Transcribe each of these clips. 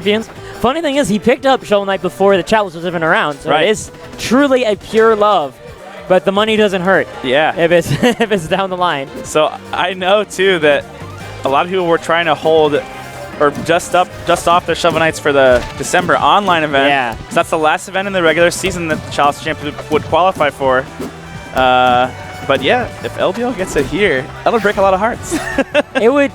champions. Funny thing is, he picked up Shovel Knight before the challenge was even around, so it is truly a pure love. But the money doesn't hurt. Yeah. If it's if it's down the line. So I know too that a lot of people were trying to hold or just off their Shovel Knights for the December online event. Yeah. So that's the last event in the regular season that the Chalice Champion would qualify for. But yeah, if LBL gets it here, that'll break a lot of hearts. It would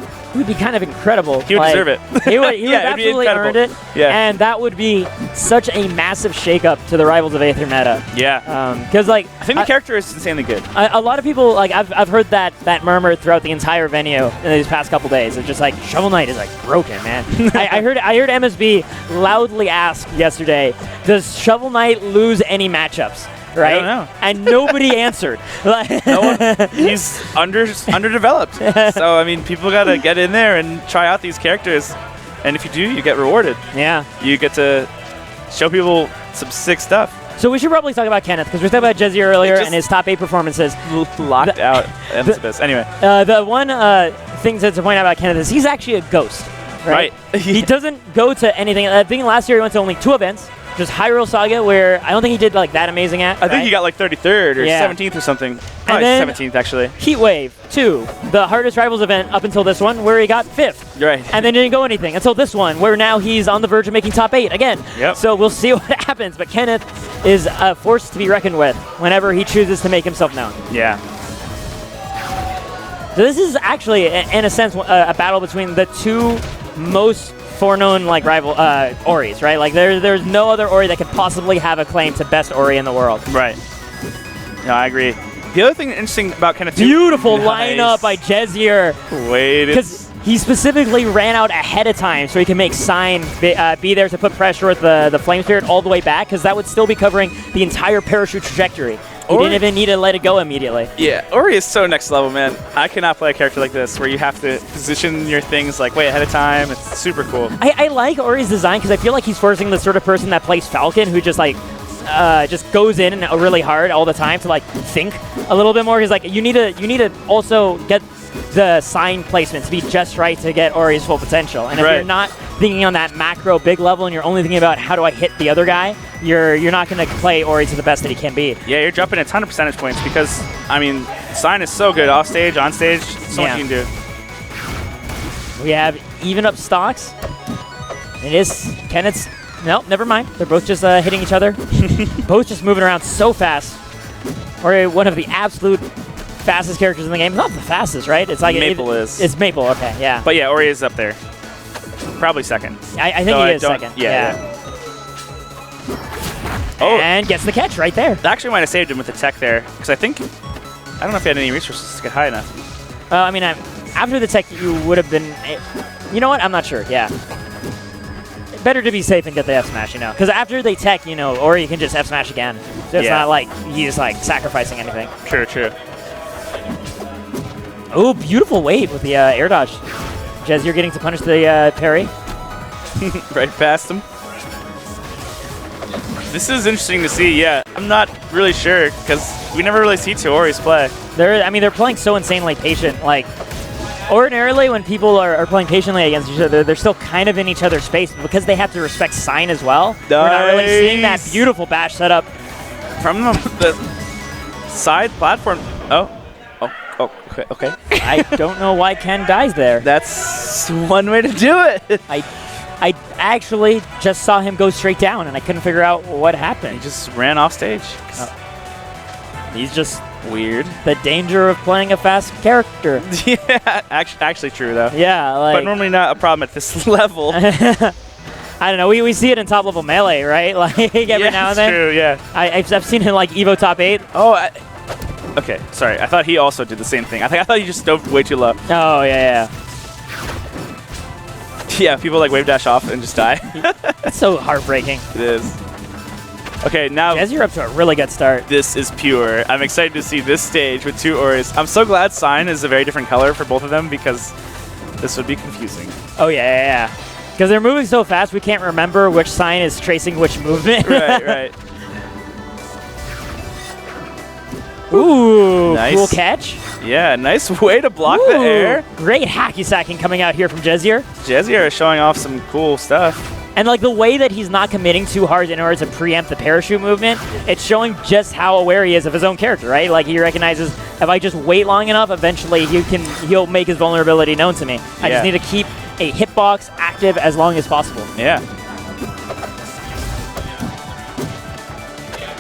be kind of incredible. He would deserve it. He would absolutely earned it. Yeah. And that would be such a massive shakeup to the Rivals of Aether meta. Yeah. Because like I think the character is insanely good. A lot of people like I've heard that murmur throughout the entire venue in these past couple days. It's just like Shovel Knight is like broken, man. I heard MSB loudly ask yesterday, does Shovel Knight lose any matchups? Right? I don't know. And nobody answered. No one, he's underdeveloped. So, I mean, people got to get in there and try out these characters. And if you do, you get rewarded. Yeah. You get to show people some sick stuff. So we should probably talk about Kenneth, because we talked about Jesier earlier and his top 8 performances. Locked out. Anyway. The one thing to point out about Kenneth is he's actually a ghost. Right. He doesn't go to anything. I think last year he went to only 2 events. Just Hyrule Saga, where I don't think he did like that amazing at. I think he got like 33rd or Yeah. 17th or something. Probably 17th actually. Heatwave 2, the hardest Rivals event up until this one, where he got 5th. Right. And then didn't go anything until this one, where now he's on the verge of making top 8 again. Yep. So we'll see what happens. But Kenneth is a force to be reckoned with whenever he chooses to make himself known. Yeah. So this is actually, in a sense, a battle between the two most foreknown like rival Oris, right? Like there's no other Ori that could possibly have a claim to best Ori in the world. Right. No, I agree. The other thing interesting about Kenneth, beautiful lineup by Jesier. Because he specifically ran out ahead of time so he can make Sign be there to put pressure with the Flame Spirit all the way back, because that would still be covering the entire parachute trajectory. He didn't even need to let it go immediately. Yeah, Ori is so next level, man. I cannot play a character like this where you have to position your things like way ahead of time. It's super cool. I like Ori's design because I feel like he's forcing the sort of person that plays Falcon who just like just goes in really hard all the time to like think a little bit more. Because like you need to also get the sign placement to be just right to get Ori's full potential. And if you're not thinking on that macro big level and you're only thinking about how do I hit the other guy, you're not going to play Ori to the best that he can be. Yeah, you're dropping a ton of percentage points because, I mean, Sign is so good off stage, on stage, so much you can do. We have even up stocks. It is Kenneth's. No, never mind. They're both just hitting each other. Both just moving around so fast. Ori, one of the absolute fastest characters in the game. Not the fastest, right? It's like Maple is. It's Maple, okay, yeah. But yeah, Ori is up there. Probably second. I think he is second. Yeah. Oh. And gets the catch right there. That actually might have saved him with the tech there, because I don't know if he had any resources to get high enough. I mean, after the tech, you would have been. You know what? I'm not sure. Yeah. Better to be safe and get the F smash, because after they tech, or you can just F smash again. So it's not like he's like sacrificing anything. True. Oh, beautiful wave with the air dodge. Jesier getting to punish the parry. Right past him. This is interesting to see, yeah. I'm not really sure, because we never really see two Oris play. They're playing so insanely patient. Like, ordinarily, when people are playing patiently against each other, they're still kind of in each other's space, but because they have to respect Sign as well, we're not really seeing that beautiful bash setup. From the side platform. Okay. I don't know why Ken dies there. That's one way to do it. I actually just saw him go straight down, and I couldn't figure out what happened. He just ran off stage. He's just weird. The danger of playing a fast character. Yeah, actually true, though. Yeah, like... But normally not a problem at this level. I don't know. We see it in top-level Melee, right? Like, every now and then. True, yeah. I've seen it in, like, Evo top 8. Oh, okay, sorry. I thought he also did the same thing. I thought you just dove way too low. Oh, yeah. Yeah, people like wave dash off and just die. That's so heartbreaking. It is. Okay, now... Jesier up to a really good start. This is pure. I'm excited to see this stage with two Oris. I'm so glad Sign is a very different color for both of them, because this would be confusing. Oh, yeah. Because they're moving so fast, we can't remember which Sign is tracing which movement. Right. Ooh, nice. Cool catch. Yeah, nice way to block the air. Great hacky sacking coming out here from Jesier. Jesier is showing off some cool stuff. And like the way that he's not committing too hard in order to preempt the parachute movement, it's showing just how aware he is of his own character, right? Like he recognizes if I just wait long enough, eventually he'll make his vulnerability known to me. I just need to keep a hitbox active as long as possible. Yeah.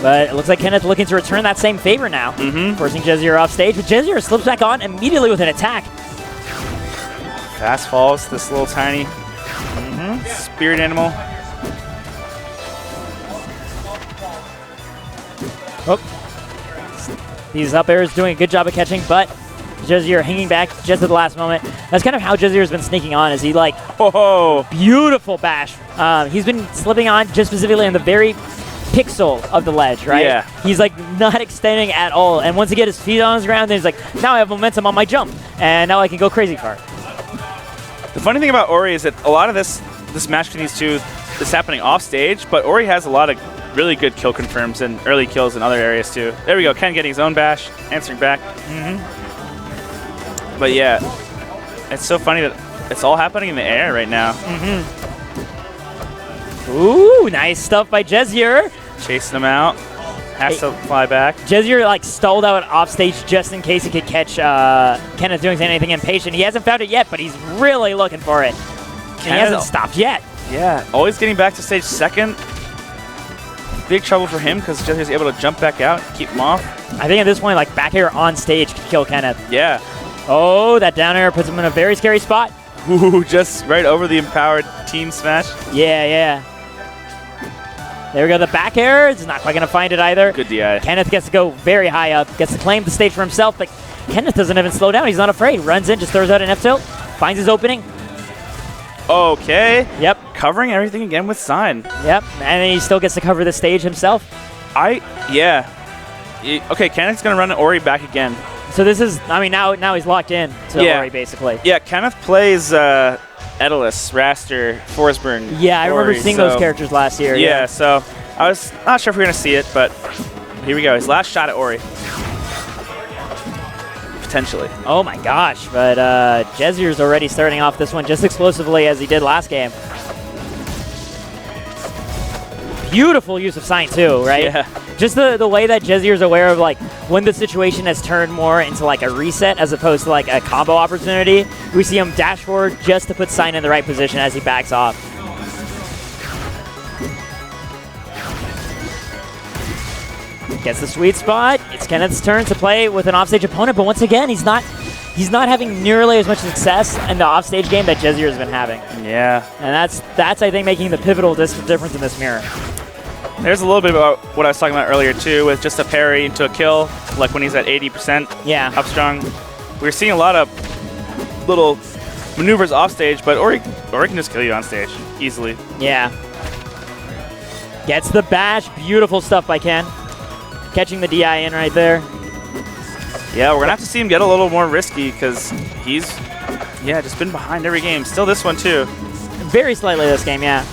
But it looks like Kenneth looking to return that same favor now, forcing Jesier off stage. But Jesier slips back on immediately with an attack. Fast falls, this little tiny spirit animal. Oh. These up airs doing a good job of catching, but Jesier hanging back just at the last moment. That's kind of how Jesier's been sneaking on, is he like, beautiful bash. He's been slipping on just specifically on the very pixel of the ledge, right? Yeah. He's like not extending at all. And once he gets his feet on the ground, then he's like, now I have momentum on my jump. And now I can go crazy far. The funny thing about Ori is that a lot of this match between these two is happening off stage, but Ori has a lot of really good kill confirms and early kills in other areas too. There we go, Ken getting his own bash, answering back. But yeah, it's so funny that it's all happening in the air right now. Ooh, nice stuff by Jesier. Chasing him out. Has to fly back. Jesier like stalled out off stage just in case he could catch Kenneth doing anything impatient. He hasn't found it yet, but he's really looking for it. And he hasn't stopped yet. Yeah, always getting back to stage second. Big trouble for him because Jesier's able to jump back out, keep him off. I think at this point, like back air on stage could kill Kenneth. Yeah. Oh, that down air puts him in a very scary spot. Ooh, just right over the empowered team smash. Yeah, yeah. There we go, the back air. It's not quite going to find it either. Good DI. Kenneth gets to go very high up, gets to claim the stage for himself, but Kenneth doesn't even slow down. He's not afraid. Runs in, just throws out an F-tilt, finds his opening. Okay. Yep. Covering everything again with Sign. Yep, and then he still gets to cover the stage himself. Yeah. Okay, Kenneth's going to run Ori back again. So this is, I mean, now he's locked in to Ori, basically. Yeah, Kenneth plays Edalus, Raster, Forsburn. Yeah, I remember seeing those characters last year. Yeah, so I was not sure if we are going to see it, but here we go. His last shot at Ori. Potentially. Oh my gosh, but Jesier's already starting off this one just explosively as he did last game. Beautiful use of Sign too, right? Yeah. Just the way that Jesier's aware of like when the situation has turned more into like a reset as opposed to like a combo opportunity. We see him dash forward just to put Sign in the right position as he backs off. Gets the sweet spot. It's Kenneth's turn to play with an offstage opponent, but once again, he's not having nearly as much success in the offstage game that Jesier has been having. Yeah. And that's I think making the pivotal difference in this mirror. There's a little bit about what I was talking about earlier too, with just a parry into a kill, like when he's at 80%. Yeah. Up strong. We're seeing a lot of little maneuvers off stage, but Ori can just kill you on stage easily. Yeah. Gets the bash. Beautiful stuff by Ken. Catching the DI in right there. Yeah, we're going to have to see him get a little more risky because he's, just been behind every game. Still this one too. Very slightly this game, yeah.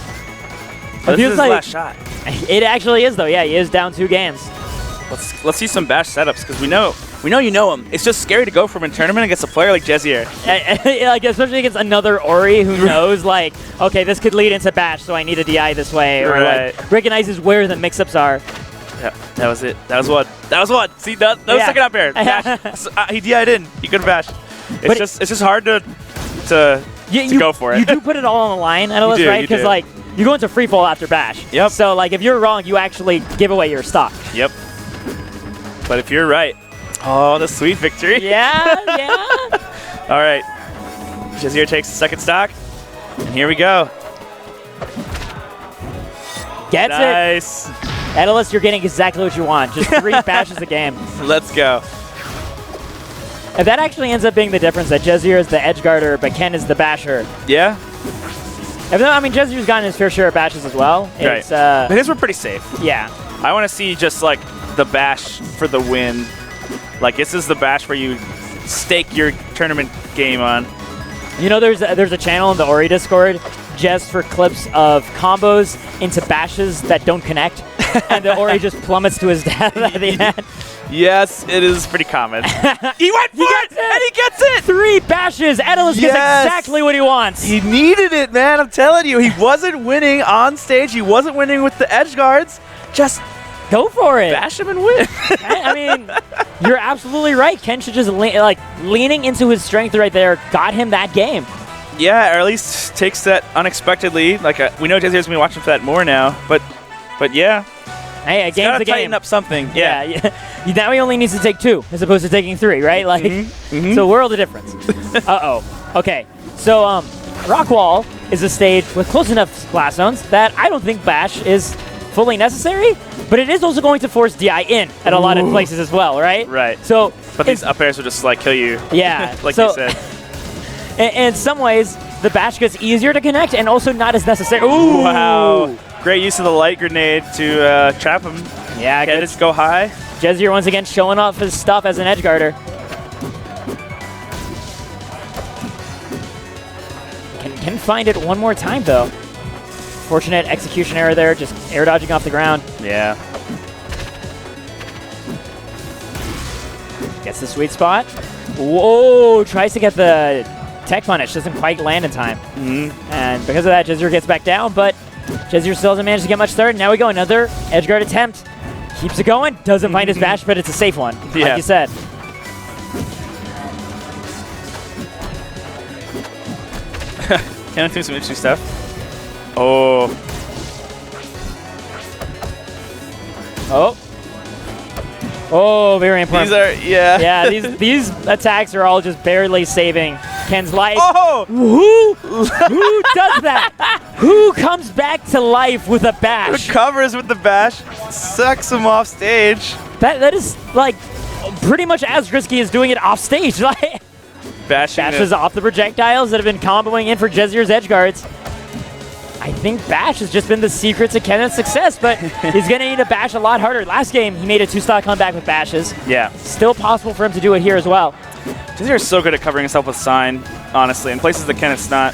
But this is his last shot. It actually is though, yeah. He is down 2 games. Let's see some bash setups because we know you know him. It's just scary to go from a tournament against a player like Jesier. Like especially against another Ori who knows like, okay, this could lead into bash, so I need a DI this way, or like recognizes where the mix-ups are. Yeah, that was it. That was one. See, no second up air. Bash. He DI'd in. He couldn't bash. It's just hard to go for it. You do put it all on the line, Edalus, right? Because like you go into free fall after bash. Yep. So like if you're wrong, you actually give away your stock. Yep. But if you're right, the sweet victory. Yeah. All right. Jesier takes the second stock, and here we go. Gets it. Nice. Edalus, you're getting exactly what you want. Just 3 bashes a game. Let's go. If that actually ends up being the difference, that Jesier is the edge guarder, but Ken is the basher. Yeah. I mean, Jesier's gotten his fair share of bashes as well. Right. But his were pretty safe. Yeah. I want to see just like the bash for the win. Like this is the bash where you stake your tournament game on. You know, there's a channel in the Ori Discord just for clips of combos into bashes that don't connect, and the Ori just plummets to his death at the end. Yes, it is pretty common. He went for it, and he gets it! 3 bashes. Edelus gets exactly what he wants. He needed it, man. I'm telling you. He wasn't winning on stage. He wasn't winning with the edge guards. Just go for it. Bash him and win. I mean, you're absolutely right. Ken should just leaning into his strength right there got him that game. Yeah, or at least takes that unexpected lead. Like we know Jesier's gonna be watching for that more now, but yeah. Hey, a game's a game. Tighten up something. Yeah. Now he only needs to take 2 as opposed to taking 3, right? Like, so world of difference. Okay. So Rockwall is a stage with close enough blast zones that I don't think Bash is fully necessary, but it is also going to force DI in at a lot of places as well, right? Right. So, but these up airs will just like kill you. Yeah. Like you said. In some ways, the Bash gets easier to connect and also not as necessary. Ooh! Wow. Great use of the light grenade to trap him. Yeah, good. Just go high. Jesier once again showing off his stuff as an edge guarder. Can find it one more time though. Fortunate execution error there, just air dodging off the ground. Yeah. Gets the sweet spot. Whoa, tries to get the tech punish, doesn't quite land in time. And because of that, Jesier gets back down, but Jesier still doesn't manage to get much third. Now we go another edge guard attempt. Keeps it going, doesn't find his bash, but it's a safe one, like you said. Kenneth doing some interesting stuff. Oh. Oh, very important. These are, Yeah, these attacks are all just barely saving Ken's life. Oh! Who does that? Who comes back to life with a bash? Recovers with the bash, sucks him off stage. That is like pretty much as risky as doing it off stage. Like bashes off the projectiles that have been comboing in for Jesier's edge guards. I think Bash has just been the secret to Kenneth's success, but he's going to need to bash a lot harder. Last game, he made a 2-stock comeback with bashes. Yeah. Still possible for him to do it here as well. Jesier is so good at covering himself with sign, honestly, in places that Kenneth's not.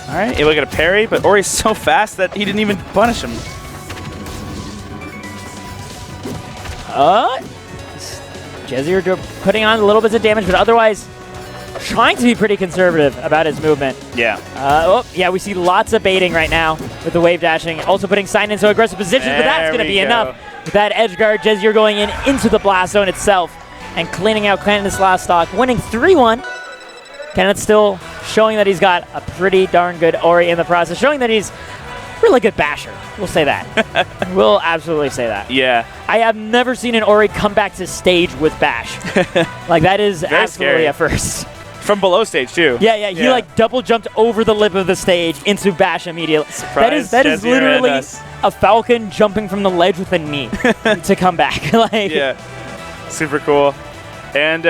All right, able to get a parry, but Ori's so fast that he didn't even punish him. Jesier putting on a little bit of damage, but otherwise trying to be pretty conservative about his movement. Yeah. Yeah, we see lots of baiting right now with the wave dashing. Also putting sign into aggressive positions, but that's going to be enough. With that edge guard, Jesier going into the blast zone itself and cleaning out Kenneth's last stock, winning 3-1. Kenneth still showing that he's got a pretty darn good Ori in the process, showing that he's really good basher. We'll say that. We'll absolutely say that. Yeah. I have never seen an Ori come back to stage with bash. Like, that is very absolutely scary. A first. From below stage, too. Yeah, he like double jumped over the lip of the stage into bash immediately. Surprise, that is literally a falcon jumping from the ledge with a knee to come back. Like, yeah. Super cool. And